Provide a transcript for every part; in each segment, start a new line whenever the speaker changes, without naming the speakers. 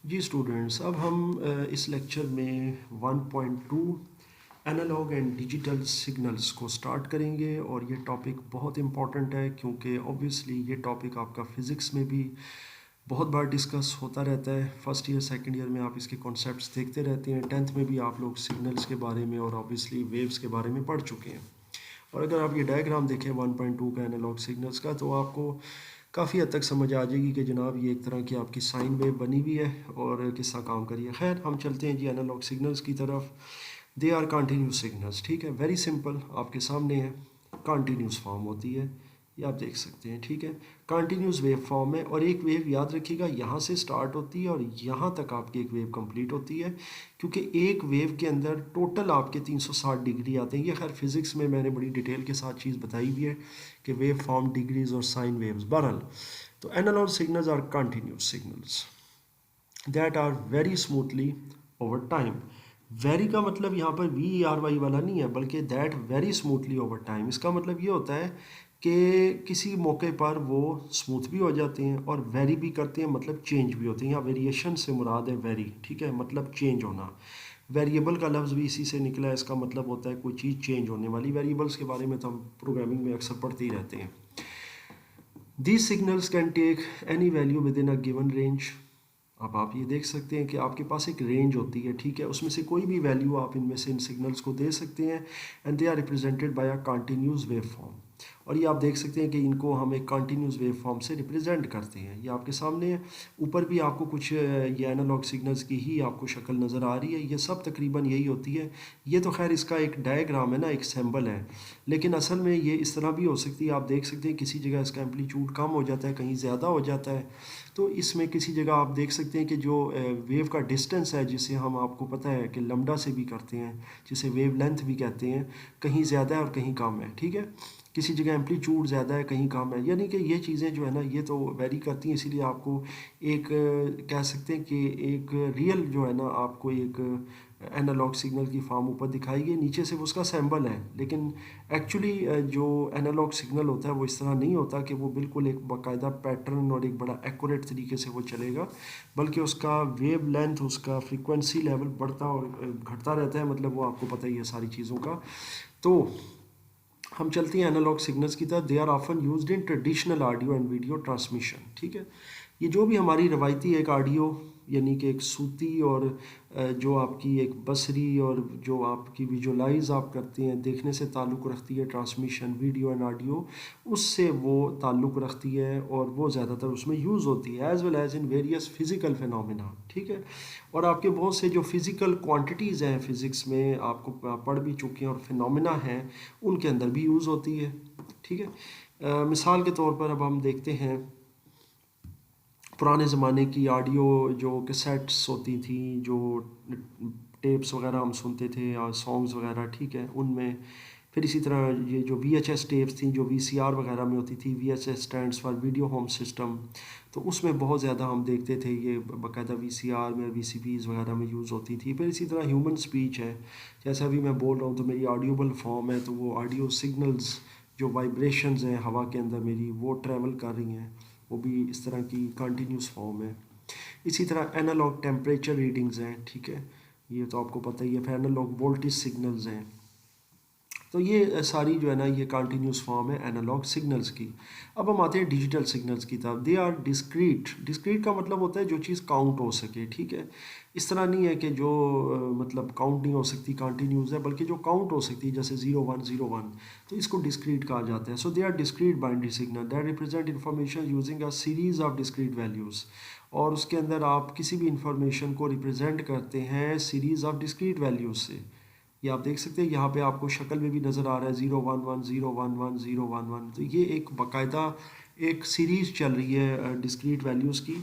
जी students, अब हम इस लेक्चर में 1.2 एनालॉग एंड डिजिटल सिग्नल्स को स्टार्ट करेंगे। और ये टॉपिक बहुत इम्पॉर्टेंट है क्योंकि ऑब्वियसली ये टॉपिक आपका फ़िज़िक्स में भी बहुत बार डिस्कस होता रहता है। फर्स्ट ईयर सेकंड ईयर में आप इसके कॉन्सेप्ट्स देखते रहते हैं, टेंथ में भी आप लोग सिग्नल्स के बारे में और ऑब्वियसली वेव्स के बारे में पढ़ चुके हैं। और अगर आप ये डायग्राम देखें 1.2 का एनालॉग सिग्नल्स का, तो आपको काफ़ी हद तक समझ आ जाएगी कि जनाब ये एक तरह की आपकी साइन वेव बनी हुई है और किसका काम करिए। खैर, हम चलते हैं जी एनालॉग सिग्नल्स की तरफ। दे आर कंटिन्यूस सिग्नल्स, ठीक है, वेरी सिंपल, आपके सामने है। कंटिन्यूस फॉर्म होती है, ये आप देख सकते हैं, ठीक है। कंटिन्यूस वेव फॉर्म है और एक वेव याद रखिएगा यहाँ से स्टार्ट होती है और यहाँ तक आपकी एक वेव कंप्लीट होती है, क्योंकि एक वेव के अंदर टोटल आपके 360 डिग्री आते हैं। ये खैर फिज़िक्स में मैंने बड़ी डिटेल के साथ चीज़ बताई हुई है कि वेव फॉर्म डिग्रीज और साइन वेव्स। बहरहाल, तो analogue signals are continuous signals that are very smoothly over time. Very का मतलब यहाँ पर VERY वाला नहीं है, बल्कि that very smoothly over time. इसका मतलब ये होता है कि किसी मौके पर वो स्मूथ भी हो जाते हैं और वेरी भी करते हैं, मतलब चेंज भी होते हैं। यहाँ वेरिएशन से मुराद है वेरी, ठीक है, मतलब चेंज होना। वेरिएबल का लफ्ज़ भी इसी से निकला है, इसका मतलब होता है कोई चीज़ चेंज होने वाली। वेरिएबल्स के बारे में तो हम प्रोग्रामिंग में अक्सर पढ़ते ही रहते हैं। These signals can take any value within a given range। अब आप ये देख सकते हैं कि आपके पास एक रेंज होती है, ठीक है, उसमें से कोई भी वैल्यू आप इनमें से इन सिग्नल्स को दे सकते हैं। And they are represented by a continuous wave form. और ये आप देख सकते हैं कि इनको हम एक कंटिन्यूस वेव फॉर्म से रिप्रेजेंट करते हैं। ये आपके सामने है। ऊपर भी आपको कुछ ये एनालॉग सिग्नल्स की ही आपको शक्ल नज़र आ रही है। ये सब तकरीबन यही होती है। ये तो खैर इसका एक डायग्राम है ना, एक सिंबल है, लेकिन असल में ये इस तरह भी हो सकती है। आप देख सकते हैं किसी जगह इसका एम्पलीट्यूड कम हो जाता है, कहीं ज़्यादा हो जाता है। तो इसमें किसी जगह आप देख सकते हैं कि जो वेव का डिस्टेंस है, जिसे हम आपको पता है कि लैम्डा से भी करते हैं, जिसे वेव लेंथ भी कहते हैं, कहीं ज़्यादा है और कहीं कम है, ठीक है। किसी जगह एम्पलीट्यूड ज़्यादा है, कहीं कम है, यानी कि ये चीज़ें जो है ना, ये तो वेरी करती हैं। इसीलिए आपको एक कह सकते हैं कि एक रियल जो है ना, आपको एक एनालॉग सिग्नल की फॉर्म ऊपर दिखाई गई, नीचे से वो उसका सैम्बल है। लेकिन एक्चुअली जो एनालॉग सिग्नल होता है वो इस तरह नहीं होता कि वो बिल्कुल एक बाकायदा पैटर्न और एक बड़ा एक्यूरेट तरीके से वो चलेगा, बल्कि उसका वेव लेंथ, उसका फ्रीक्वेंसी लेवल बढ़ता और घटता रहता है। मतलब वो आपको पता ही है सारी चीज़ों का। तो हम चलते हैं एनालॉग सिग्नल्स की तरफ। They are often used in traditional audio and video transmission, ठीक है। ये जो भी हमारी रवायती एक ऑडियो, यानी कि एक सूती और जो आपकी एक बसरी और जो आपकी विजुलाइज आप करते हैं, देखने से ताल्लुक़ रखती है, ट्रांसमिशन वीडियो एंड ऑडियो उससे वो ताल्लुक़ रखती है और वो ज़्यादातर उसमें यूज़ होती है, as well as in various physical phenomena, ठीक है। और आपके बहुत से जो फिज़िकल क्वांटिटीज़ हैं फ़िज़िक्स में, आपको आप पढ़ भी चुके हैं, और फिनोमिना हैं, उनके अंदर भी यूज़ होती है, ठीक है। मिसाल के तौर पर अब हम देखते हैं पुराने ज़माने की ऑडियो जो कैसेट्स होती थी, जो टेप्स वगैरह हम सुनते थे और सॉन्ग्स वगैरह, ठीक है, उनमें फिर इसी तरह ये जो VHS टेप्स थी, जो VCR वगैरह में होती थी, VHS stands for video home system, तो उसमें बहुत ज़्यादा हम देखते थे ये बाकायदा VCR में, VCPs वगैरह में यूज़ होती थी। फिर इसी तरह ह्यूमन स्पीच है, जैसे अभी मैं बोल रहा हूँ तो मेरी ऑडियोबल फॉर्म है, तो वो ऑडियो सिग्नल्स जो वाइब्रेशंस हैं हवा के अंदर मेरी, वो ट्रैवल कर रही हैं, वो भी इस तरह की कंटिन्यूस फॉर्म है। इसी तरह एनालॉग टेम्परेचर रीडिंग्स हैं, ठीक है, ये तो आपको पता ही है। फिर एनालॉग वोल्टेज सिग्नल्स हैं। तो ये सारी जो है ना, ये कंटिन्यूस फॉर्म है एनालॉग सिग्नल्स की। अब हम आते हैं डिजिटल सिग्नल्स की तरफ। They are discrete. डिस्क्रीट का मतलब होता है जो चीज़ काउंट हो सके, ठीक है। इस तरह नहीं है कि जो मतलब काउंट नहीं हो सकती कंटिन्यूस है, बल्कि जो काउंट हो सकती है, जैसे 0101, तो इसको डिस्क्रीट कहा जाता है। So they are discrete binary signal that represent information using a series of discrete values. और उसके अंदर आप किसी भी इंफॉर्मेशन को रिप्रेजेंट करते हैं सीरीज़ ऑफ डिस्क्रीट वैल्यूज़ से। ये आप देख सकते हैं, यहाँ पे आपको शक्ल में भी नज़र आ रहा है 011 011 011। तो ये एक बाकायदा एक सीरीज़ चल रही है डिस्क्रीट वैल्यूज़ की,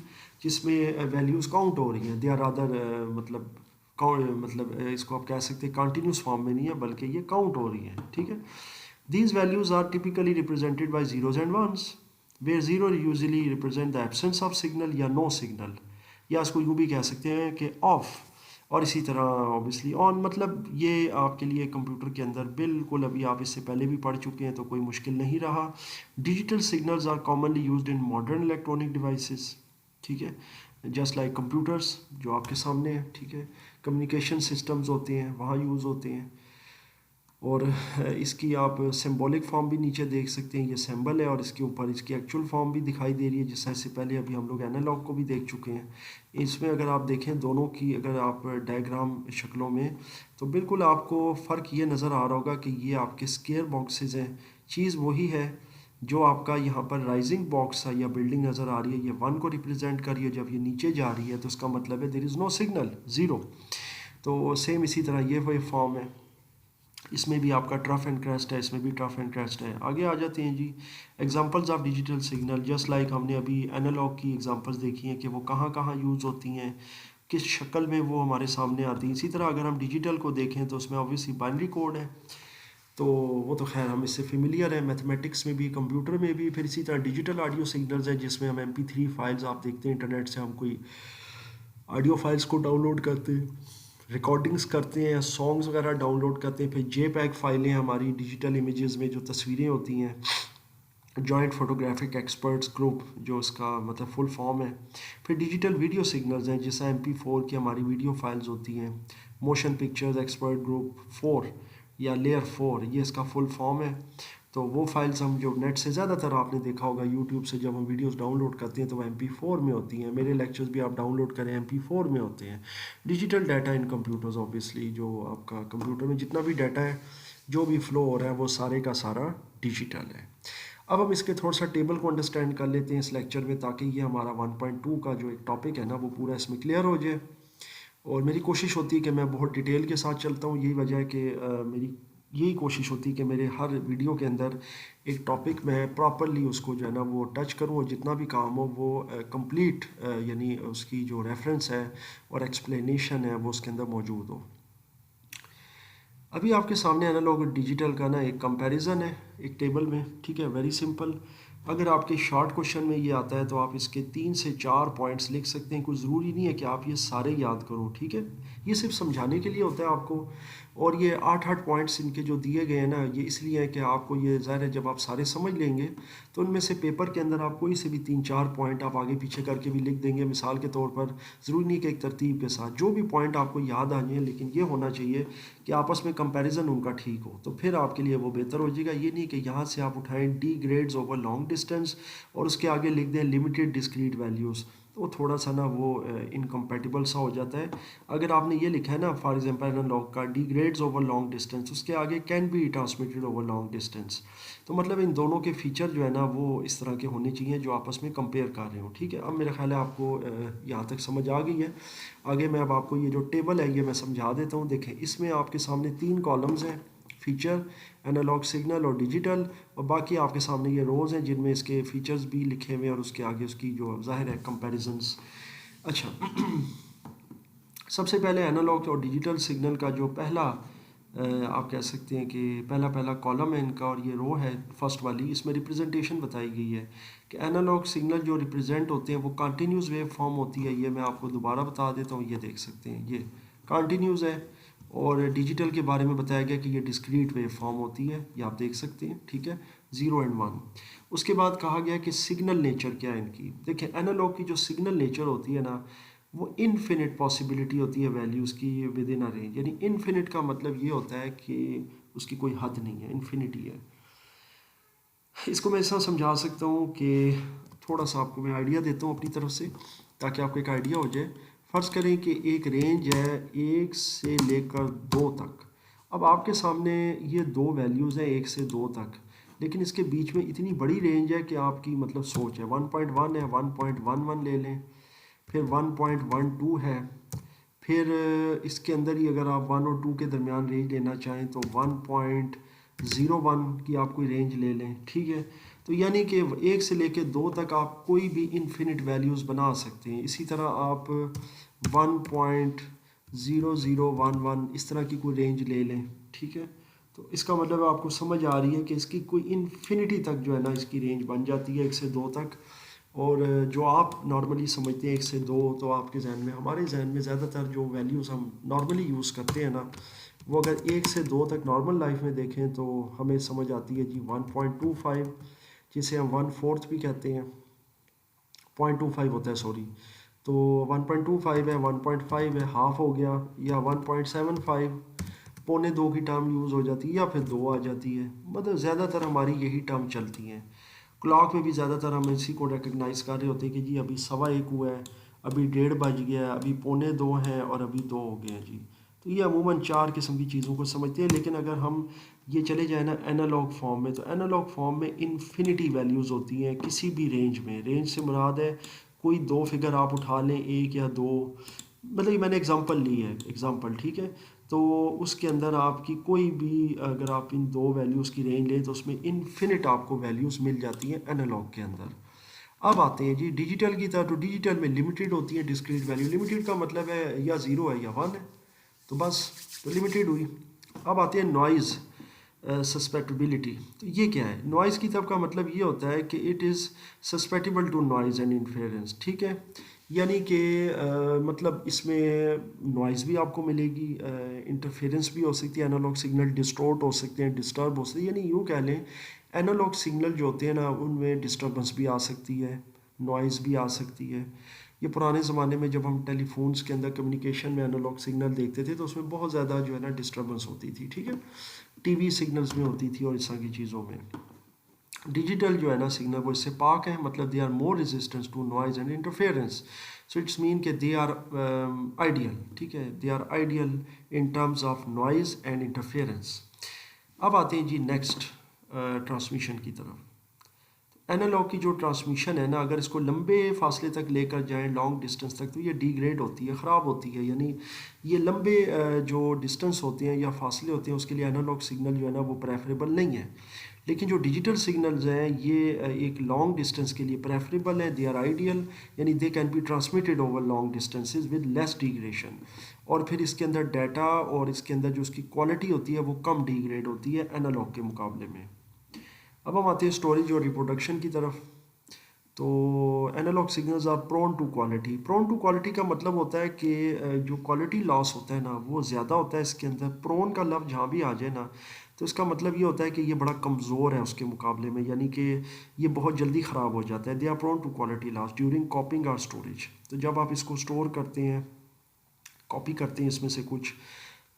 जिसमें वैल्यूज़ काउंट हो रही हैं। दे आर अदर मतलब इसको आप कह सकते हैं कंटिन्यूस फॉर्म में नहीं है, बल्कि ये काउंट हो रही हैं, ठीक है। These values are typically represented by zeros and ones, where zero usually represent the absence of signal या नो सिग्नल, या इसको यूँ भी कह सकते हैं कि ऑफ। और इसी तरह ऑब्वियसली ऑन, मतलब ये आपके लिए कंप्यूटर के अंदर बिल्कुल, अभी आप इससे पहले भी पढ़ चुके हैं तो कोई मुश्किल नहीं रहा। Digital signals are commonly used in modern electronic devices, ठीक है। जस्ट लाइक कंप्यूटर्स जो आपके सामने है, ठीक है। कम्युनिकेशन सिस्टम्स होते हैं, वहाँ यूज़ होते हैं। और इसकी आप सिंबॉलिक फॉर्म भी नीचे देख सकते हैं, ये सिंबल है और इसके ऊपर इसकी एक्चुअल फॉर्म भी दिखाई दे रही है, जिस से पहले अभी हम लोग एनालॉग को भी देख चुके हैं। इसमें अगर आप देखें दोनों की अगर आप डायग्राम शक्लों में, तो बिल्कुल आपको फ़र्क ये नज़र आ रहा होगा कि ये आपके स्क्वायर बॉक्सेस हैं। चीज़ वही है जो आपका यहाँ पर राइजिंग बॉक्स है या बिल्डिंग नज़र आ रही है, ये 1 को रिप्रेजेंट कर रही है। जब ये नीचे जा रही है तो इसका मतलब है there is no signal, zero. तो सेम इसी तरह ये वही फॉर्म है। इसमें भी आपका ट्रफ एंड क्रेस्ट है, इसमें भी ट्रफ एंड क्रेस्ट है। आगे आ जाते हैं जी, examples of digital signal. Just like हमने अभी एनालॉग की एग्जांपल्स देखी हैं कि वो कहाँ कहाँ यूज़ होती हैं, किस शक्ल में वो हमारे सामने आती हैं। इसी तरह अगर हम डिजिटल को देखें तो उसमें ऑब्वियसली बाइनरी कोड है, तो वो तो खैर हम इससे फेमिलियर है, मैथमेटिक्स में भी, कंप्यूटर में भी। फिर इसी तरह डिजिटल ऑडियो सिग्नल्स है, जिसमें हम MP3 फाइल्स, आप देखते हैं इंटरनेट से हम कोई ऑडियो फाइल्स को डाउनलोड करते हैं, रिकॉर्डिंग्स करते हैं या सॉन्ग्स वगैरह डाउनलोड करते हैं। फिर JPEG फाइलें हमारी डिजिटल इमेजेस में जो तस्वीरें होती हैं, जॉइंट फोटोग्राफिक एक्सपर्ट्स ग्रुप जो इसका मतलब फुल फॉर्म है। फिर डिजिटल वीडियो सिग्नल्स हैं, जैसा MP4 की हमारी वीडियो फाइल्स होती हैं। मोशन पिक्चर्स एक्सपर्ट ग्रुप 4 या लेयर 4, ये इसका फुल फॉर्म है। तो वो फाइल्स हम जो नेट से ज़्यादातर आपने देखा होगा यूट्यूब से जब हम वीडियोस डाउनलोड करते हैं तो वो MP4 में होती हैं। मेरे लेक्चर्स भी आप डाउनलोड करें MP4 में होते हैं। Digital data in computers, obviously जो आपका कंप्यूटर में जितना भी डाटा है, जो भी फ्लो हो रहा है, वो सारे का सारा डिजिटल है। अब हम इसके थोड़ा सा टेबल को अंडरस्टैंड कर लेते हैं इस लेक्चर में, ताकि ये हमारा 1.2 का जो एक टॉपिक है ना, वो पूरा इसमें क्लियर हो जाए। और मेरी कोशिश होती है कि मैं बहुत डिटेल के साथ चलता हूँ। यही वजह है कि मेरी यही कोशिश होती है कि मेरे हर वीडियो के अंदर एक टॉपिक मैं प्रॉपरली उसको जो है ना वो टच करूँ, और जितना भी काम हो वो कंप्लीट यानी उसकी जो रेफरेंस है और एक्सप्लेनेशन है वो उसके अंदर मौजूद हो। अभी आपके सामने एनालॉग और डिजिटल का ना एक कंपैरिजन है एक टेबल में, ठीक है, वेरी सिंपल। अगर आपके शॉर्ट क्वेश्चन में ये आता है तो आप इसके 3 से 4 पॉइंट्स लिख सकते हैं। कोई ज़रूरी नहीं है कि आप ये सारे याद करो, ठीक है। ये सिर्फ समझाने के लिए होता है आपको। और ये 8 पॉइंट्स इनके जो दिए गए हैं ना, ये इसलिए है कि आपको ये ज़ाहिर है जब आप सारे समझ लेंगे तो उनमें से पेपर के अंदर आप कोई से भी 3-4 पॉइंट आप आगे पीछे करके भी लिख देंगे मिसाल के तौर पर। ज़रूरी नहीं कि एक तरतीब के साथ जो भी पॉइंट आपको याद आ जाए, लेकिन ये होना चाहिए कि आपस में कंपैरिजन उनका ठीक हो, तो फिर आपके लिए वो बेहतर हो जाएगा। ये नहीं कि यहाँ से आप उठाएं D grades over long distance और उसके आगे लिख दें लिमिटेड डिस्क्रीट वैल्यूज़, तो वो थोड़ा सा ना वो इनकम्पैटिबल सा हो जाता है। अगर आपने ये लिखा है ना फॉर एग्जांपल एनालॉग का D grades over long distance, उसके आगे can be transmitted over long distance, तो मतलब इन दोनों के फीचर जो है ना वो इस तरह के होने चाहिए जो आपस में कंपेयर कर रहे हो, ठीक है। अब मेरा ख्याल है आपको यहाँ तक समझ आ गई है। आगे मैं अब आपको ये जो टेबल है ये मैं समझा देता हूँ। देखें, इसमें आपके सामने 3 कॉलम्स हैं, फीचर, एनालॉग सिग्नल और डिजिटल, और बाकी आपके सामने ये रोज़ हैं जिनमें इसके फीचर्स भी लिखे हुए हैं और उसके आगे उसकी जो जाहिर है कंपैरिजंस। अच्छा सबसे पहले एनालॉग और डिजिटल सिग्नल का जो पहला आप कह सकते हैं कि पहला कॉलम है इनका और ये रो है फर्स्ट वाली, इसमें रिप्रेजेंटेशन बताई गई है कि एनालॉग सिग्नल जो रिप्रेजेंट होते हैं वो कंटिन्यूस वेव फॉर्म होती है। ये मैं आपको दोबारा बता देता हूँ, ये देख सकते हैं ये कंटिन्यूस है। और डिजिटल के बारे में बताया गया कि ये डिस्क्रीट वेव फॉर्म होती है, ये आप देख सकते हैं, ठीक है, 0 और 1। उसके बाद कहा गया कि सिग्नल नेचर क्या है इनकी। देखिए, एनालॉग की जो सिग्नल नेचर होती है ना, वो इनफिनिट पॉसिबिलिटी होती है वैल्यूज़ की विद इन अ रेंज। यानी इनफिनिट का मतलब ये होता है कि उसकी कोई हद नहीं है, इन्फिनिटी है। इसको मैं ऐसा समझा सकता हूँ कि थोड़ा सा आपको मैं आइडिया देता हूँ अपनी तरफ से ताकि आपको एक आइडिया हो जाए। फ़र्ज़ करें कि एक रेंज है 1 से लेकर 2 तक। अब आपके सामने ये 2 वैल्यूज़ हैं 1 से 2 तक, लेकिन इसके बीच में इतनी बड़ी रेंज है कि आपकी मतलब सोच है 1.1 है, 1.11 ले लें, फिर 1.12 है, फिर इसके अंदर ही अगर आप 1 और 2 के दरमियान रेंज लेना चाहें तो 1.01 की आप कोई रेंज ले लें, ठीक है। तो यानी कि 1 से लेकर 2 तक आप कोई भी इनफिनिट वैल्यूज़ बना सकते हैं। इसी तरह आप 1.0011 इस तरह की कोई रेंज ले लें, ठीक है। तो इसका मतलब आपको समझ आ रही है कि इसकी कोई इन्फिनिटी तक जो है ना इसकी रेंज बन जाती है 1 से 2 तक। और जो आप नॉर्मली समझते हैं 1 से 2, तो आपके जहन में, हमारे जहन में ज़्यादातर जो वैल्यूज़ हम नॉर्मली यूज़ करते हैं ना, वो अगर 1 से 2 तक नॉर्मल लाइफ में देखें तो हमें समझ आती है जी 1.25, जिसे हम 1/4 भी कहते हैं, 0.25 होता है सॉरी। तो 1.25 है, 1.5 है, हाफ हो गया, या 1.75 पौने दो की टर्म यूज़ हो जाती है, या फिर दो आ जाती है। मतलब ज़्यादातर हमारी यही टर्म चलती हैं। क्लॉक में भी ज़्यादातर हम इसी को रिकग्नाइज़ कर रहे होते हैं कि जी अभी 1:15 हुआ है, अभी 1:30 बज गया है, अभी पौने दो हैं और अभी दो हो गए हैं जी। तो ये अमूमन चार किस्म की चीज़ों को समझते हैं। लेकिन अगर हम ये चले जाए ना एनालॉग फॉर्म में, तो एनालॉग फॉर्म में इन्फिनिटी वैल्यूज़ होती हैं किसी भी रेंज में। रेंज से मुराद है कोई दो फिगर आप उठा लें, एक या दो, मतलब ये मैंने एग्जांपल ली है, एग्जांपल, ठीक है। तो उसके अंदर आपकी कोई भी, अगर आप इन दो वैल्यूज़ की रेंज लें तो उसमें इन्फिनिट आपको वैल्यूज़ मिल जाती हैं एनालॉग के अंदर। अब आते हैं जी डिजिटल की तरह। तो डिजिटल में लिमिटेड होती है डिस्क्रीट वैल्यू। लिमिटेड का मतलब है या ज़ीरो है या वन है, तो बस, तो लिमिटेड हुई। अब आते हैं नॉइज़ सस्पेक्टेबिलिटी। तो ये क्या है? नॉइज़ की तरफ का मतलब ये होता है कि it is susceptible to noise and interference, ठीक है। यानी कि मतलब इसमें नॉइज़ भी आपको मिलेगी, इंटरफेरेंस भी हो सकती है, एनालॉग सिग्नल डिस्टॉर्ट हो सकते हैं, डिस्टर्ब हो सकते हैं। यानी यूँ कह लें एनालॉग सिग्नल जो होते हैं ना, उनमें डिस्टर्बेंस भी आ सकती है, नॉइज़ भी आ सकती है। ये पुराने ज़माने में जब हम टेलीफोन्स के अंदर कम्युनिकेशन में एनालॉग सिग्नल देखते थे तो उसमें बहुत ज़्यादा जो है ना डिस्टर्बेंस होती थी, ठीक है। टीवी सिग्नल्स में होती थी और इस तरह की चीज़ों में। डिजिटल जो है ना सिग्नल वो इससे पाक है, मतलब they are more resistance to noise and interference. So it's mean के दे आर आइडियल, ठीक है, they are ideal in terms of noise and interference. अब आते हैं जी नेक्स्ट ट्रांसमिशन की तरफ। एनालॉग की जो ट्रांसमिशन है ना, अगर इसको लंबे फासले तक लेकर जाएं, लॉन्ग डिस्टेंस तक, तो ये डिग्रेड होती है, ख़राब होती है। यानी ये लंबे जो डिस्टेंस होते हैं या फासले होते हैं उसके लिए एनालॉग सिग्नल जो है ना वो प्रेफरेबल नहीं है। लेकिन जो डिजिटल सिग्नल्स हैं ये एक लॉन्ग डिस्टेंस के लिए प्रेफरेबल है, दे आर आइडियल। यानी they can be transmitted over long distances with less degradation. और फिर इसके अंदर डाटा और इसके अंदर जो उसकी क्वालिटी होती है वो कम डिग्रेड होती है एनालॉग के मुकाबले में। अब हम आते हैं स्टोरेज और रिप्रोडक्शन की तरफ। तो analogue signals are prone to quality. Prone to quality का मतलब होता है कि जो क्वालिटी लॉस होता है ना वो ज़्यादा होता है इसके अंदर। प्रोन का लफ्ज़ जहाँ भी आ जाए ना तो इसका मतलब ये होता है कि ये बड़ा कमज़ोर है उसके मुकाबले में, यानी कि ये बहुत जल्दी ख़राब हो जाता है। They are prone to quality loss during copying और स्टोरेज। तो जब आप इसको स्टोर करते हैं, कॉपी करते हैं इसमें से कुछ,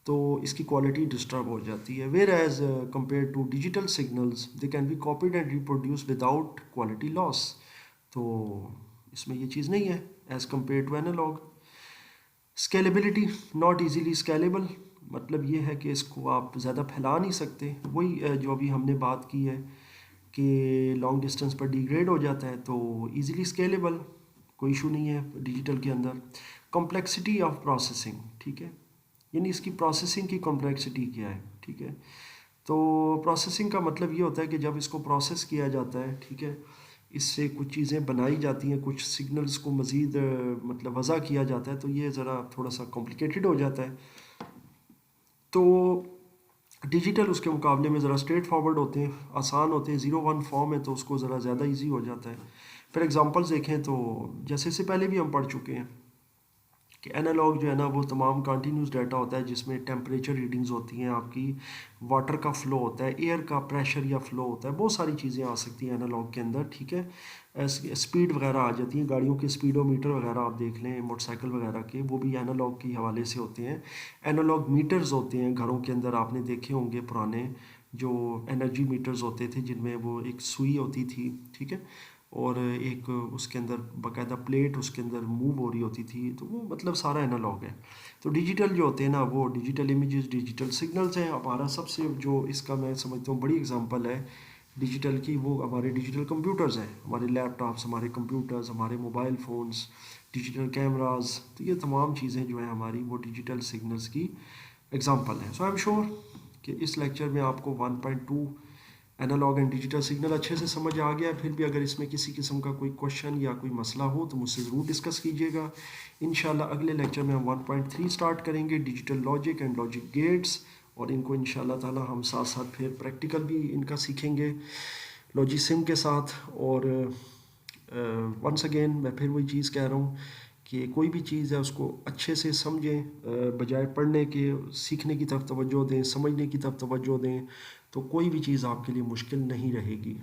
तो इसकी क्वालिटी डिस्टर्ब हो जाती है। Whereas compare to digital signals they can be copied and reproduce without quality loss. तो इसमें ये चीज़ नहीं है as compare to analogue. Scalability, not easily scalable, मतलब ये है कि इसको आप ज़्यादा फैला नहीं सकते। वही जो अभी हमने बात की है कि लॉन्ग डिस्टेंस पर डिग्रेड हो जाता है, तो इजीली स्केलेबल, कोई इशू नहीं है डिजिटल के अंदर। कॉम्प्लेक्सिटी ऑफ प्रोसेसिंग, ठीक है, यानी इसकी प्रोसेसिंग की कॉम्प्लेक्सिटी क्या है, ठीक है। तो प्रोसेसिंग का मतलब ये होता है कि जब इसको प्रोसेस किया जाता है, ठीक है, इससे कुछ चीज़ें बनाई जाती हैं, कुछ सिग्नल्स को मज़ीद मतलब वज़ा किया जाता है, तो ये ज़रा थोड़ा सा कॉम्प्लिकेटेड हो जाता है। तो डिजिटल उसके मुकाबले में ज़रा स्ट्रेट फॉरवर्ड होते हैं, आसान होते हैं। 0-1 फॉर्म है तो उसको ज़रा ज़्यादा इजी हो जाता है। फिर एग्जांपल्स देखें तो जैसे इससे पहले भी हम पढ़ चुके हैं कि एनालॉग जो है ना वो तमाम कंटिन्यूस डाटा होता है जिसमें टेम्परेचर रीडिंग्स होती हैं, आपकी वाटर का फ़्लो होता है, एयर का प्रेशर या फ़्लो होता है, बहुत सारी चीज़ें आ सकती हैं एनालॉग के अंदर, ठीक है। स्पीड वगैरह आ जाती हैं, गाड़ियों के स्पीडोमीटर वगैरह आप देख लें, मोटरसाइकिल वगैरह के, वो भी एनालॉग के हवाले से होते हैं। एनालॉग मीटर्स होते हैं घरों के अंदर, आपने देखे होंगे पुराने जो एनर्जी मीटर्स होते थे जिनमें वो एक सुई होती थी, ठीक है, और एक उसके अंदर बाकायदा प्लेट उसके अंदर मूव हो रही होती थी, तो वो मतलब सारा एनालॉग है। तो डिजिटल जो होते हैं ना वो डिजिटल इमेजेस, डिजिटल सिग्नल्स हैं। हमारा सबसे जो इसका मैं समझता हूँ बड़ी एग्जांपल है डिजिटल की, वो हमारे डिजिटल कंप्यूटर्स हैं, हमारे लैपटॉप्स, हमारे कंप्यूटर्स, हमारे मोबाइल फ़ोन्स, डिजिटल कैमरास। तो ये तमाम चीज़ें जो हैं हमारी वो डिजिटल सिग्नल्स की एग्जांपल हैं। सो आई एम श्योर कि इस लेक्चर में आपको 1.2 एनालॉग एंड डिजिटल सिग्नल अच्छे से समझ आ गया। फिर भी अगर इसमें किसी किस्म का कोई क्वेश्चन या कोई मसला हो तो मुझसे ज़रूर डिस्कस कीजिएगा। इंशाल्लाह अगले लेक्चर में हम 1.3 स्टार्ट करेंगे, digital logic and logic gates, और इनको इंशाल्लाह ताला हम साथ साथ फिर प्रैक्टिकल भी इनका सीखेंगे लॉजिसिम के साथ। और वंस अगेन मैं फिर वही चीज़ कह रहा हूँ कि कोई भी चीज़ है उसको अच्छे से समझें, बजाय पढ़ने के सीखने की तरफ तवज्जो दें, समझने की तरफ तवज्जो दें, तो कोई भी चीज़ आपके लिए मुश्किल नहीं रहेगी।